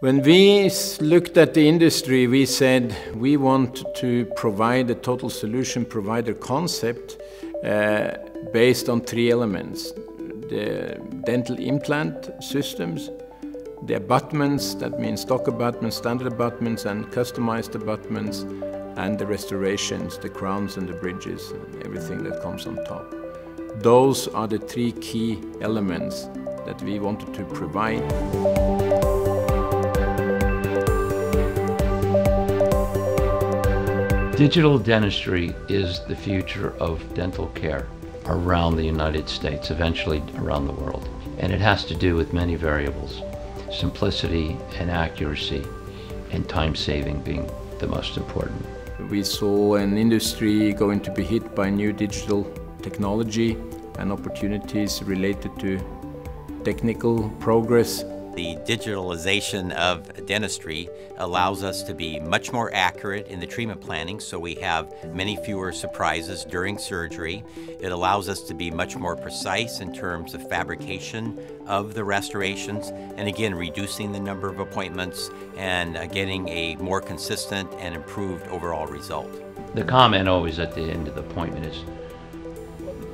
When we looked at the industry, we said we want to provide a total solution provider concept based on three elements: the dental implant systems, the abutments, that means stock abutments, standard abutments and customized abutments, and the restorations, the crowns and the bridges and everything that comes on top. Those are the three key elements that we wanted to provide. Digital dentistry is the future of dental care around the United States, eventually around the world. And it has to do with many variables: simplicity and accuracy, and time saving being the most important. We saw an industry going to be hit by new digital technology and opportunities related to technical progress. The digitalization of dentistry allows us to be much more accurate in the treatment planning, so we have many fewer surprises during surgery. It allows us to be much more precise in terms of fabrication of the restorations, and again, reducing the number of appointments and getting a more consistent and improved overall result. The comment always at the end of the appointment is,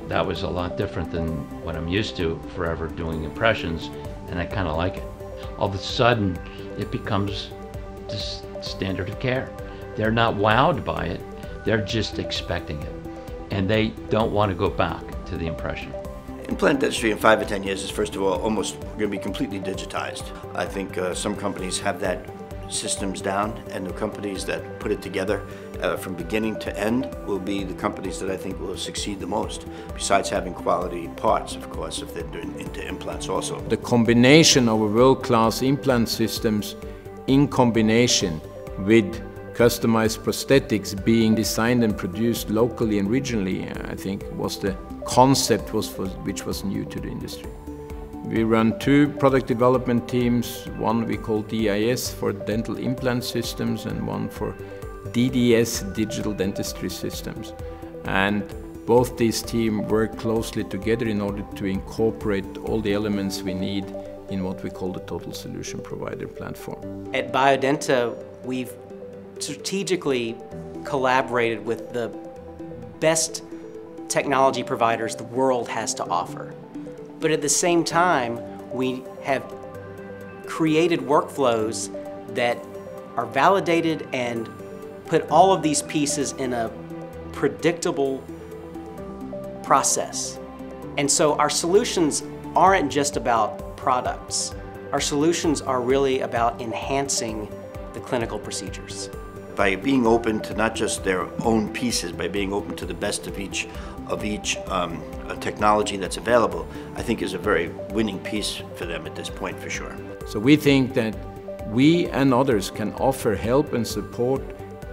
that was a lot different than what I'm used to, forever doing impressions, and I kind of like it. All of a sudden, it becomes just standard of care. They're not wowed by it, they're just expecting it. And they don't want to go back to the impression. Implant dentistry in 5 or 10 years is, first of all, almost going to be completely digitized. I think some companies have that systems down, and the companies that put it together from beginning to end will be the companies that I think will succeed the most, besides having quality parts, of course, if they're doing into implants also. The combination of a world-class implant systems in combination with customized prosthetics being designed and produced locally and regionally, I think was the concept which was new to the industry. We run 2 product development teams, one we call DIS for dental implant systems and one for DDS, digital dentistry systems. And both these teams work closely together in order to incorporate all the elements we need in what we call the total solution provider platform. At Biodenta, we've strategically collaborated with the best technology providers the world has to offer. But at the same time, we have created workflows that are validated and put all of these pieces in a predictable process. And so our solutions aren't just about products. Our solutions are really about enhancing the clinical procedures. By being open to not just their own pieces, by being open to the best of each technology that's available, I think is a very winning piece for them at this point, for sure. So we think that we and others can offer help and support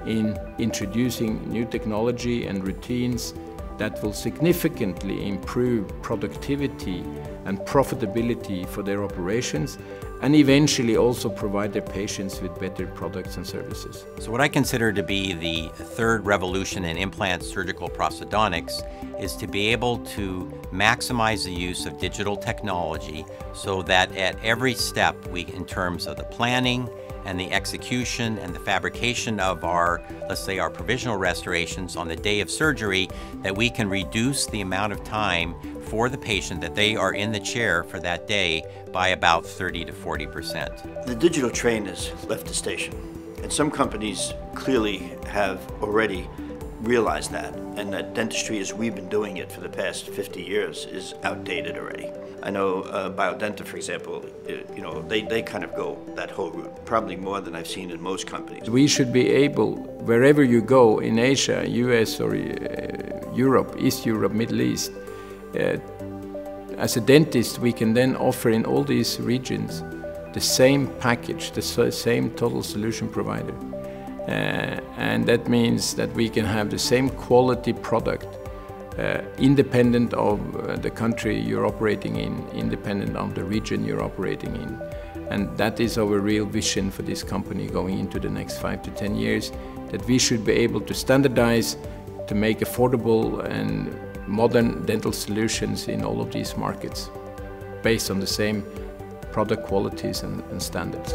in introducing new technology and routines that will significantly improve productivity and profitability for their operations, and eventually also provide their patients with better products and services. So what I consider to be the third revolution in implant surgical prosthodontics is to be able to maximize the use of digital technology so that at every step, in terms of the planning and the execution and the fabrication of our, let's say, our provisional restorations on the day of surgery, that we can reduce the amount of time for the patient that they are in the chair for that day by about 30 to 40%. The digital train has left the station, and some companies clearly have already realized that, and that dentistry as we've been doing it for the past 50 years is outdated already. I know Biodenta, for example, they kind of go that whole route, probably more than I've seen in most companies. We should be able, wherever you go, in Asia, US or Europe, East Europe, Middle East, as a dentist we can then offer in all these regions the same package, the same total solution provider. And that means that we can have the same quality product independent of the country you're operating in, independent of the region you're operating in. And that is our real vision for this company going into the next 5 to 10 years, that we should be able to standardize, to make affordable and modern dental solutions in all of these markets based on the same product qualities and standards.